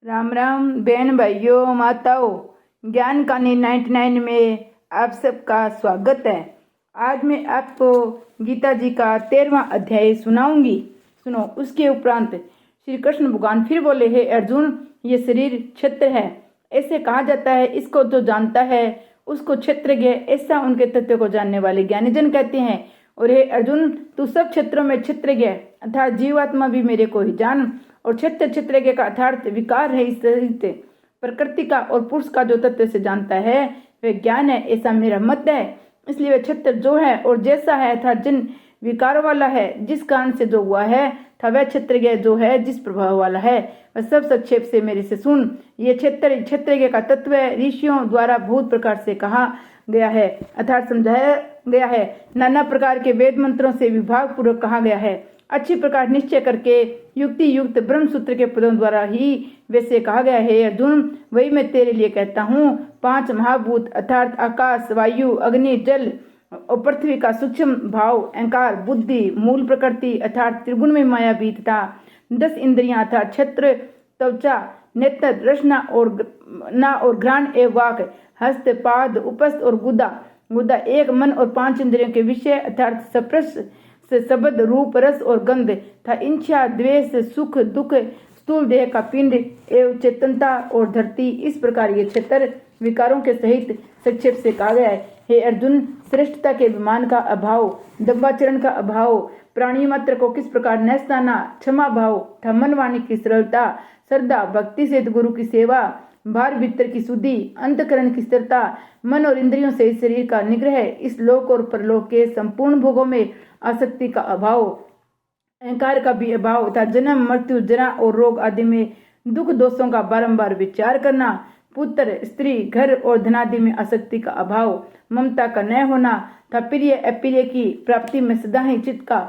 राम राम बहन भाइयों माताओं, ज्ञान कहानी 99 में आप सबका स्वागत है। आज मैं आपको गीता जी का 13वां अध्याय सुनाऊंगी। सुनो। उसके उपरांत श्री कृष्ण भगवान फिर बोले, हे अर्जुन, ये शरीर क्षेत्र है, ऐसे कहा जाता है। इसको जो जानता है उसको क्षेत्रज्ञ, ऐसा उनके तत्व को जानने वाले ज्ञानीजन कहते हैं। और हे अर्जुन, तू सब क्षेत्रों में क्षेत्रज्ञ अर्थात जीवात्मा भी मेरे को ही जान। और क्षेत्रज्ञ का अर्थात विकार है सहित प्रकृति का और पुरुष का जो तत्व से जानता है वह ज्ञान है, ऐसा मेरा मत है। इसलिए वह क्षेत्र जो है और जैसा है अर्थात जिन विकार वाला है, जिस कारण से जो हुआ है था, वह क्षेत्रज्ञ जो है जिस प्रभाव वाला है, वह सब संक्षेप से मेरे से सुन। ये क्षेत्रज्ञ का तत्व ऋषियों द्वारा बहुत प्रकार से कहा गया है अर्थात समझाया गया है। नाना प्रकार के वेद मंत्रों से विभाग पूर्वक कहा गया है। अच्छी प्रकार निश्चय करके युक्ति युक्त ब्रह्म सूत्र के पदों द्वारा ही वैसे कहा गया है। अर्जुन, वही मैं तेरे लिए कहता हूँ। 5 महाभूत अर्थात आकाश, वायु, अग्नि, जल और पृथ्वी का सूक्ष्म भाव, अहंकार, बुद्धि, मूल प्रकृति अर्थात त्रिगुण में माया भी तथा 10 इंद्रियां अर्थात क्षेत्र, त्वचा, नेत्र, रसना और घ्राण एवं वाक, हस्त, पाद, उपस्थ और गुदा, एक मन और 5 इंद्रियों के विषय अर्थात स्पर्श से शब्द, रूप, रस और गंध था, इच्छा, द्वेष, सुख, दुख, स्थूल देह का पिंड एवं चेतनता और धरती। इस प्रकार ये क्षेत्र विकारों के सहित संक्षेप से कहा गया है। हे अर्जुन, श्रेष्ठता के विमान का अभाव, दंबाचरण का अभाव, प्राणी मात्र को किस प्रकार नहसाना, क्षमा भाव था, मन वाणी की सरलता, श्रद्धा, भक्ति से गुरु की सेवा, बाहर भीतर की शुद्धि, अंतकरण की स्थिरता, मन और इंद्रियों से इस शरीर का निग्रह, इस लोक और परलोक के संपूर्ण भोगों में आसक्ति का अभाव, अहंकार का भी अभाव तथा जन्म, मृत्यु, जरा और रोग आदि में दुख दोषों का बारंबार विचार करना, पुत्र, स्त्री, घर और धनादि में आसक्ति का अभाव, ममता का न होना था, प्रिय अप्रिय की प्राप्ति में सदा ही चित्त का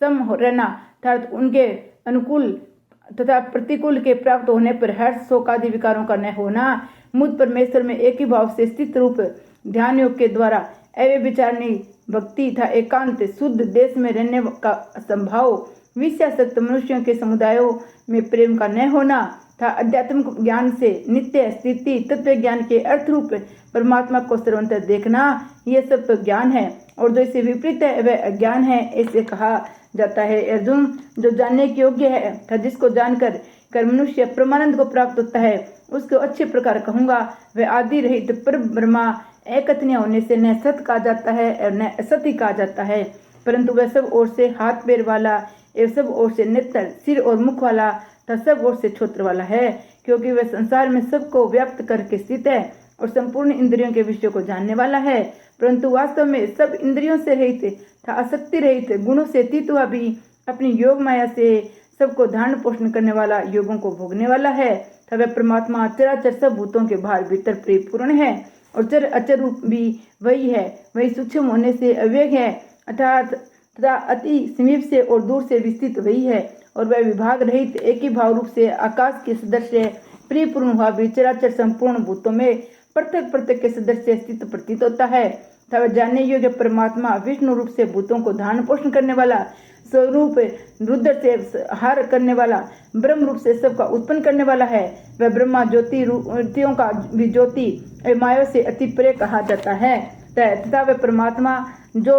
सम रहना था, उनके अनुकूल तथा प्रतिकूल के प्राप्त होने पर हर्ष, शोक आदि विकारों का न होना, मुझ परमेश्वर में एक ही भाव से स्थित रूप ध्यान योग के द्वारा अव्यभिचारिणी भक्ति था, एकांत शुद्ध देश में रहने का संभाव, विषयासक्त मनुष्यों के समुदायों में प्रेम का न होना था, अध्यात्मिक ज्ञान से नित्य स्थिति, तत्व ज्ञान के अर्थ रूप परमात्मा को सर्वत्र देखना, ये सब तो ज्ञान है। और जो इसे विपरीत है वह अज्ञान है, ऐसे कहा जाता है। अर्जुन, जो जानने के योग्य है था, जिसको जानकर मनुष्य परमानंद को प्राप्त होता है, उसको अच्छे प्रकार कहूंगा। वह आदि रहित पर ब्रह्मा एकत्रीय होने से न सत कहा जाता है और न असत ही कहा जाता है, परंतु वह सब ओर से हाथ पैर वाला एवं सब ओर से नेत्र, सिर और मुख वाला तथा सब ओर से छोत्र वाला है, क्योंकि वह संसार में सबको व्याप्त करके स्थित है और संपूर्ण इंद्रियों के विषयों को जानने वाला है, परंतु वास्तव में सब इंद्रियों से रहित तथा आसक्ति रहित, गुणों से अतीत हुआ भी अपनी योग माया से सबको धारण पोषण करने वाला, योगों को भोगने वाला है। तथा वह परमात्मा चराचर सब भूतों के बाहर भीतर परिपूर्ण है और चर अचर रूप भी वही है, वही सूक्ष्म होने से अव्यय है अर्थात तथा अति समीप से और दूर से विस्तृत वही है, और वह विभाग रहित एक ही भाव रूप से आकाश के सदस्य परिपूर्ण हुआ भी चराचर संपूर्ण भूतों में प्रत्येक के सदस्य स्थित प्रतीत होता है। तथा वह जानने योग्य परमात्मा विष्णु रूप से भूतों को धारण पोषण करने वाला, स्वरूप रुद्र से हार करने वाला, ब्रह्म रूप से सबका उत्पन्न करने वाला है। वह ब्रह्मा ज्योतियों का भी ज्योति माया से अति प्रिय कहा जाता है तथा वह परमात्मा जो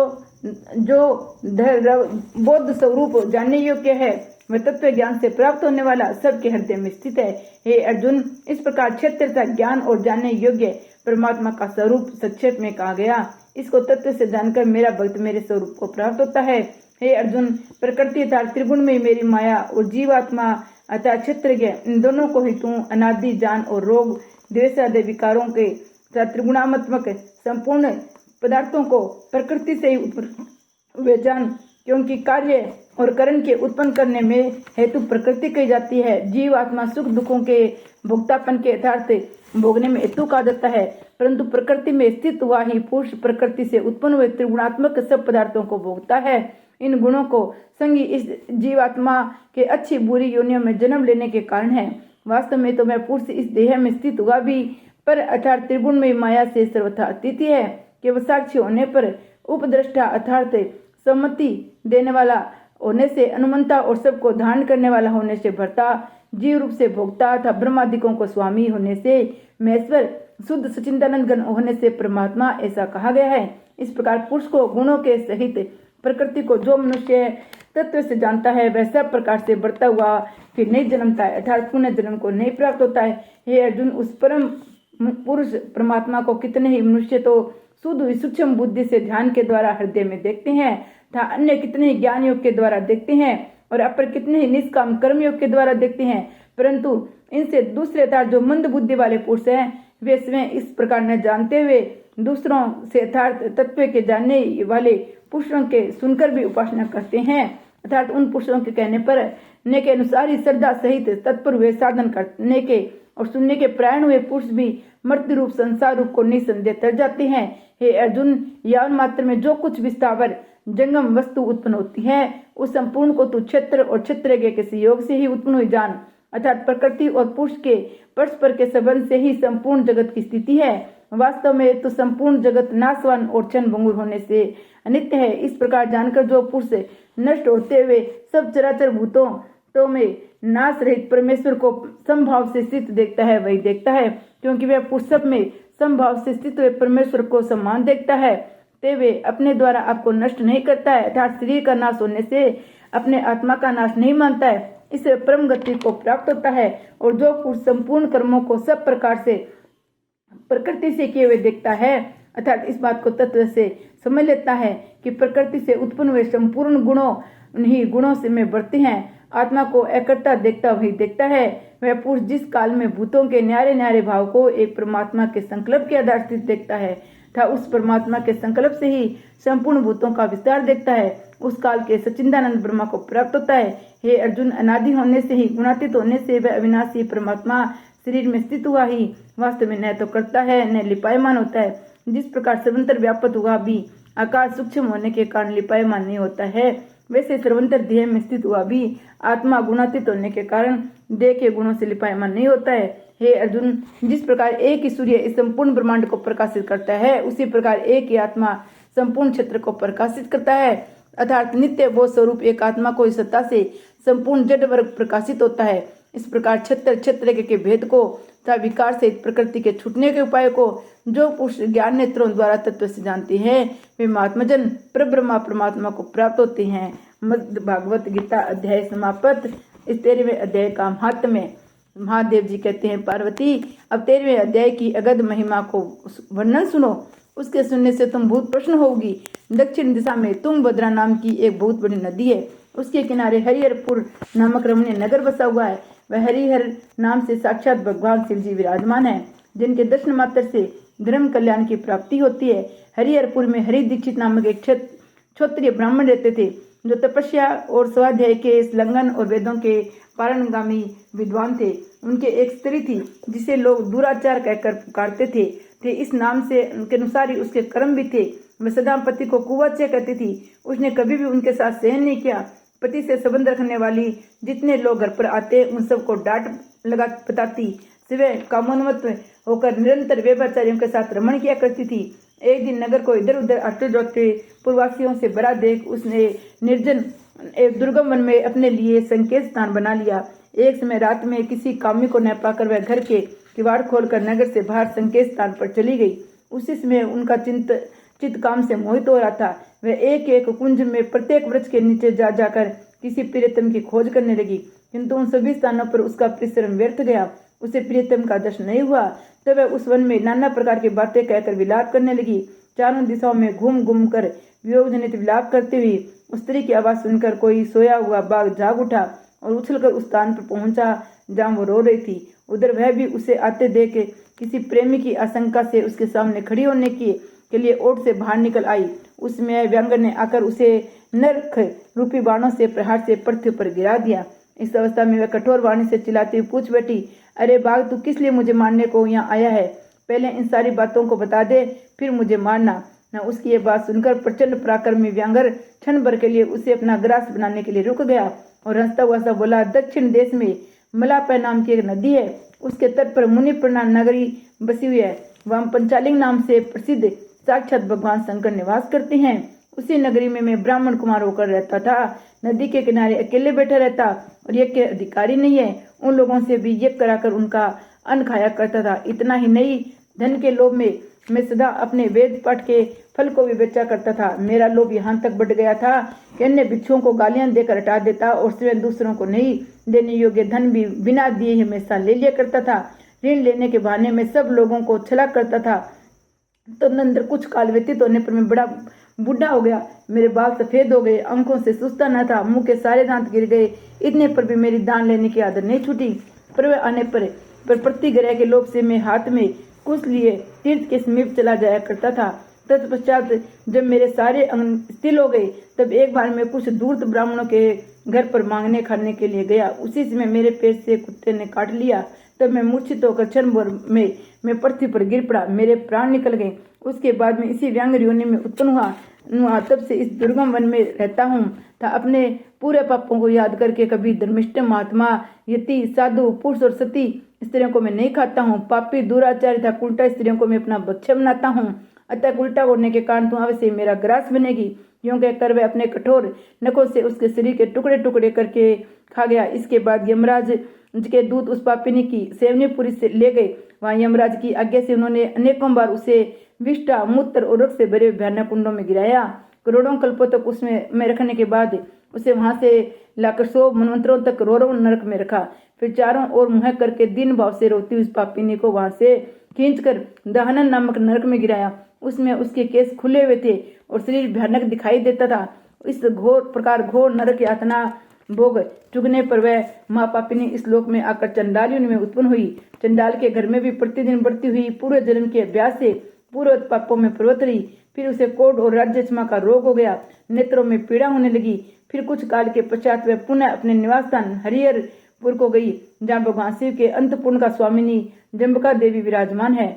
बौद्ध स्वरूप जानने योग्य है, वह तत्व ज्ञान से प्राप्त होने वाला सबके हृदय में स्थित है। हे अर्जुन, इस प्रकार क्षेत्र तथा ज्ञान और जानने योग्य परमात्मा का स्वरूप संक्षेप में कहा गया। इसको तत्व से जानकर मेरा भक्त मेरे स्वरूप को प्राप्त होता है। हे अर्जुन, प्रकृति अर्थात त्रिगुण में मेरी माया और जीवात्मा अर्थात क्षेत्रज्ञ, इन दोनों को ही तू अनादि जान और रोग, द्वेष आदि विकारों के तथा त्रिगुणात्मक संपूर्ण पदार्थों को प्रकृति से ही वे जान, क्योंकि कार्य और करण के उत्पन्न करने में हेतु प्रकृति कही जाती है। जीव आत्मा सुख दुखों के भोक्तापन के यथार्थ भोगने में हेतु कहा जाता है, परंतु प्रकृति में स्थित हुआ ही पुरुष प्रकृति से उत्पन्न हुए त्रिगुणात्मक सब पदार्थों को भोगता है। इन गुणों को संगी इस जीवात्मा के अच्छी बुरी योनियों में जन्म लेने के कारण है। वास्तव में तो मैं पुरुष इस देह में स्थित हुआ भी पर अर्थात त्रिगुण में माया से सर्वथा अतीत है, केवल साक्षी होने पर उपद्रष्टा अर्थात सम्मति देने वाला होने से, अनुमंता और सबको धारण करने वाला होने से भरता जीव रूप से भोक्ता तथा ब्रह्मादिकों को स्वामी होने से महेश्वर, शुद्ध सच्चिदानंद घन होने से परमात्मा, ऐसा कहा गया है। इस प्रकार पुरुष को गुणों के सहित प्रकृति को जो मनुष्य तत्व से जानता है वह सब प्रकार से बढ़ता हुआ फिर नहीं जन्मता है, अर्थात पुनः जन्म को नहीं प्राप्त होता है। हे अर्जुन, उस परम पुरुष परमात्मा को कितने ही मनुष्य तो शुद्ध सूक्ष्म बुद्धि से ध्यान के द्वारा हृदय में देखते हैं तथा अन्य कितने ही ज्ञान योग के द्वारा देखते हैं और अपर कितने ही निष्काम कर्म योग के द्वारा देखते हैं, परंतु इनसे दूसरे अर्थात जो मंद बुद्धि वाले पुरुष हैं वे स्वयं इस प्रकार न जानते हुए दूसरों से यथार्थ तत्व के जानने वाले पुरुषों के सुनकर भी उपासना करते हैं, अर्थात उन पुरुषों के कहने पर ने के अनुसार ही श्रद्धा सहित तत्पर हुए साधन करने के और सुनने के प्रायण हुए पुरुष भी मृत्यु रूप संसार रूप को निसंदेह तर जाते हैं। हे अर्जुन, यावन मात्र में जो कुछ विस्तावर जंगम वस्तु उत्पन्न होती है उस संपूर्ण को तू क्षेत्र और क्षेत्र के किसी योग से ही उत्पन्न हुई जान, अर्थात प्रकृति और पुरुष के परस्पर के संबंध से ही संपूर्ण जगत की स्थिति है। वास्तव में तो संपूर्ण जगत नाशवान और क्षण भंगुर होने से अनित्य है। इस प्रकार जानकर जो पुरुष नष्ट होते हुए सब चराचर भूतों तो में नाश रहित परमेश्वर को समभाव से स्थित देखता है वही देखता है, क्योंकि वह पुरुष सब में समभाव से स्थित हुए परमेश्वर को समान देखता है, ते वे अपने द्वारा आपको नष्ट नहीं करता है, अर्थात शरीर का नाश होने से अपने आत्मा का नाश नहीं मानता है, इससे परम गति को प्राप्त होता है। और जो पुरुष संपूर्ण कर्मों को सब प्रकार से प्रकृति से किए हुए देखता है, अर्थात इस बात को तत्व से समझ लेता है कि प्रकृति से उत्पन्न हुए संपूर्ण गुणों उन्हीं गुणों से में बढ़ते हैं, आत्मा को एकता देखता वही देखता है। वह पुरुष जिस काल में भूतों के न्यारे न्यारे भाव को एक परमात्मा के संकल्प के आधार से देखता है तथा उस परमात्मा के संकल्प से ही संपूर्ण भूतों का विस्तार देखता है, उस काल के सच्चिदानंद ब्रह्मा को प्राप्त होता है। हे अर्जुन, अनादि होने से ही गुणातीत होने से वह अविनाशी परमात्मा शरीर में स्थित हुआ ही वास्तव में न तो करता है न लिपायमान होता है। जिस प्रकार सर्वंतर व्यापक हुआ भी आकाश सूक्ष्म होने के कारण लिपायमान नहीं होता है, वैसे सर्वंतर देह में स्थित हुआ भी आत्मा गुणातीत होने के कारण देह के गुणों से लिपायमान नहीं होता है। हे अर्जुन, जिस प्रकार एक ही सूर्य इस संपूर्ण ब्रह्मांड को प्रकाशित करता है उसी प्रकार एक ही आत्मा संपूर्ण क्षेत्र को प्रकाशित करता है, अर्थात नित्य बोध स्वरूप एक आत्मा को इस सत्ता से संपूर्ण जड़ वर्ग प्रकाशित होता है। इस प्रकार क्षेत्र के भेद को तथा विकार से प्रकृति के छूटने के उपाय को जो पुरुष ज्ञान नेत्रों द्वारा तत्व से जानते हैं वे महात्मजन परब्रह्मा परमात्मा को प्राप्त होते हैं। मध्य भागवत गीता अध्याय समाप्त। इस 13वें अध्याय का महात्म्य महादेव जी कहते हैं, पार्वती अब 13वें अध्याय की अगध महिमा को वर्णन सुनो, उसके सुनने से तुम बहुत प्रसन्न होगी। दक्षिण दिशा में तुंगभद्रा नाम की एक बहुत बड़ी नदी है, उसके किनारे हरिहरपुर नामक रमणीय नगर बसा हुआ है। वह हरिहर नाम से साक्षात भगवान शिव जी विराजमान है, जिनके दर्शन मात्र से धर्म कल्याण की प्राप्ति होती है। हरिहरपुर में हरि दीक्षित नामक एक क्षत्रिय ब्राह्मण रहते थे, जो तपस्या और स्वाध्याय के लंघन और वेदों के पारणगामी विद्वान थे। उनके एक स्त्री थी जिसे लोग दुराचार कहकर पुकारते थे। इस नाम से उनके अनुसार ही उसके कर्म भी थे। वह सदा पति को कुवाच्य कहती थी। उसने कभी भी उनके साथ सहन नहीं किया। पति से संबंध रखने वाली जितने लोग घर पर आते उन सबको डांट लगा बताती। सिवाय कामोन्मत्त होकर निरंतर व्यभिचारियों के साथ रमण किया करती थी। एक दिन नगर को इधर उधर आते जाते पूर्ववासियों से भरा देख उसने निर्जन एक दुर्गम वन में अपने लिए संकेत स्थान बना लिया। एक समय रात में किसी कामी को न पाकर वह घर के किवाड़ खोलकर नगर से बाहर संकेत स्थान पर चली गई। उसी समय उनका चित्त काम से मोहित हो रहा था। वह एक एक कुंज में प्रत्येक वृक्ष के नीचे जा जाकर किसी प्रियतम की खोज करने लगी, किंतु उन सभी स्थानों पर उसका परिश्रम व्यर्थ गया। उसे प्रियतम का दर्शन नहीं हुआ। तब वह उस वन में नाना प्रकार की बातें कहकर विलाप करने लगी। चारों दिशाओं में घूम घूम कर वियोग जनित विलाप करती हुई उस स्त्री की आवाज सुनकर कोई सोया हुआ बाघ जाग उठा और उछलकर उस स्थान पर पहुंचा जहां वो रो रही थी। उधर वह भी उसे आते देख किसी प्रेमी की आशंका से उसके सामने खड़ी होने के लिए ओट से बाहर निकल आई। उसमें व्यांगर ने आकर उसे नरख रूपी बाणों से प्रहार से पृथ्वी पर गिरा दिया। इस अवस्था में वह कठोर वाणी से चिल्लाती हुई पूछ बैठी, अरे बाघ, तू किस लिए मुझे मारने को यहाँ आया है? पहले इन सारी बातों को बता दे, फिर मुझे मारना। न उसकी ये बात सुनकर प्रचंड पराक्रमी व्यांगर क्षण भर के लिए उसे अपना ग्रास बनाने के लिए रुक गया और हंसता हुआ सा बोला, दक्षिण देश में मलापय नाम की एक नदी है, उसके तट पर मुनि प्रणाम नगरी बसी हुई है। वहां पंचालिंग नाम से प्रसिद्ध साक्षात भगवान शंकर निवास करते हैं। उसी नगरी में मैं ब्राह्मण कुमार होकर रहता था। नदी के किनारे अकेले बैठा रहता और यज्ञ के अधिकारी नहीं है उन लोगों से भी यज्ञ कराकर उनका अन्न खाया करता था। इतना ही नहीं, धन के लोभ में मैं सदा अपने वेद पाठ के फल को भी बेचा करता था। मेरा लोभ यहाँ तक बढ़ गया था कि अन्य भिक्षुओं को गालियां देकर हटा देता और स्वयं दूसरों को नहीं देने योग्य धन भी बिना दिए हमेशा ले लिया करता था। ऋण लेने के बहाने में सब लोगों को छला करता था। तो नंदर कुछ काल व्यतीत होने पर मैं बड़ा बूढ़ा हो गया। मेरे बाल सफेद हो गए, आंखों से सुस्ता न था, मुंह के सारे दांत गिर गए। इतने पर भी मेरी दान लेने की आदत नहीं छूटी। पर्व आने पर प्रति ग्रह के लोभ से मैं हाथ में कुछ लिए तीर्थ के समीप चला जाया करता था। तत्पश्चात जब मेरे सारे अंग स्थिर हो गए तब एक बार मैं कुछ दूर ब्राह्मणों के घर पर मांगने खाने के लिए गया। उसी समय मेरे पेट से कुत्ते ने काट लिया। तब मैं मूर्छित होकर क्षण भर में मैं पृथ्वी पर गिर पड़ा, मेरे प्राण निकल गए। उसके बाद में इसी व्यांग योनि में उत्पन्न हुआ। तब से इस दुर्गम वन में रहता हूँ था। अपने पूरे पापों को याद करके कभी धर्मिष्ठ महात्मा, यति, साधु, पुरुष और सती स्त्रियों को मैं नहीं खाता हूँ। पापी, दुराचारी था उल्टा स्त्रियों को मैं अपना बच्चा बनाता हूँ। अतः उल्टा होने के कारण तुम अवश्य मेरा ग्रास बनेगी। यूं कहकर वह अपने कठोर नखों से उसके शरीर के टुकड़े टुकड़े करके खा गया। इसके बाद यमराज के दूत उस पापिनी की सेवनीपुरी से ले गए। वहां यमराज की आज्ञा से उन्होंने अनेकों बार उसे विष्ठा, मूत्र और रक्त से भरे भयानक कुंडों में गिराया। करोड़ों कल्पों तक उसमें रखने के बाद उसे वहां से लाकर 100 मनवंतरों तक रोरव नरक में रखा। फिर चारों ओर मुँह करके दीन भाव से रोती उस पापिनी को वहां से खींचकर दहनन नामक नरक में गिराया। उसमें उसके केस खुले हुए थे और शरीर भयानक दिखाई देता था। इस घोर नरक यातना भोग चुगने पर वह माँ पापिनी इस लोक में आकर चंडाल योनि में उत्पन्न हुई। चंडाल के घर में भी प्रतिदिन बढ़ती हुई पूर्व जन्म के अभ्यास से पूर्व पापों में प्रवृत्त रही। फिर उसे कोढ़ और राज्यक्षमा का रोग हो गया, नेत्रों में पीड़ा होने लगी। फिर कुछ काल के पश्चात वह पुनः अपने निवास स्थान हरिहरपुर को गई, जहाँ भगवान शिव के अंतपुर का स्वामिनी जम्बिका देवी विराजमान है।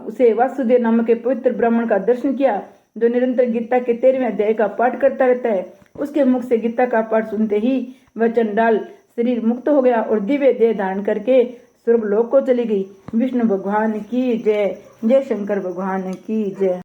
उसे वासुदेव नामक के पवित्र ब्राह्मण का दर्शन किया, जो निरंतर गीता के 13वें अध्याय का पाठ करता रहता है। उसके मुख से गीता का पाठ सुनते ही वह चंडाल शरीर मुक्त हो गया और दिव्य देह धारण करके स्वर्गलोक को चली गई। विष्णु भगवान की जय। जय शंकर भगवान की जय।